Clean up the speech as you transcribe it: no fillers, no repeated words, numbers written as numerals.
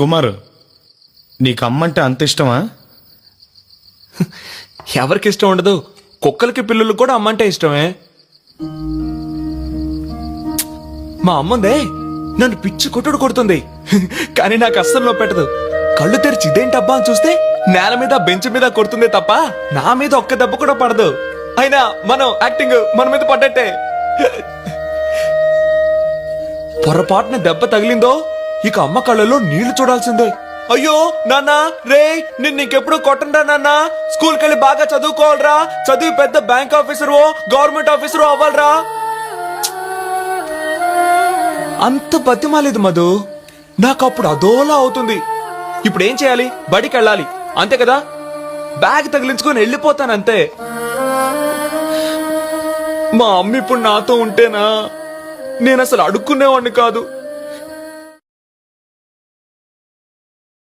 కుమారు, నీకు అమ్మంటే అంత ఇష్టమా? ఎవరికి ఇష్టం ఉండదు? కుక్కలకి పిల్లలకు కూడా అమ్మంటే ఇష్టమే. మా అమ్మందే నన్ను పిచ్చి కొట్టుడు కొడుతుంది, కానీ నాకు అస్సలు పెట్టదు. కళ్ళు తెరిచి ఇదేంటబ్బా అని చూస్తే నేల మీద బెంచ్ మీద కొడుతుందే తప్ప నా మీద ఒక్క దెబ్బ కూడా పడదు. అయినా మనం యాక్టింగ్ మన మీద పడ్డట్టే. పొరపాటున దెబ్బ తగిలిందో ఇక అమ్మ కళ్ళలో నీళ్లు చూడాల్సిందే. అయ్యో నాన్న రే, నిన్ను ఇంకెప్పుడు కొట్టండా నాన్న, స్కూల్కి వెళ్ళి బాగా చదువుకోవాలరా, చదివి పెద్ద బ్యాంక్ ఆఫీసరు గవర్నమెంట్ ఆఫీసరు అవ్వాలరా. అంత బతిమాలేదు మధు, నాకు అప్పుడు అదోలా అవుతుంది. ఇప్పుడు ఏం చేయాలి? బడికి వెళ్ళాలి అంతే కదా, బ్యాగ్ తగిలించుకొని వెళ్ళిపోతానంతే. మా అమ్మ ఇప్పుడు నాతో ఉంటేనా నేను అసలు అడుక్కునేవాడిని కాదు.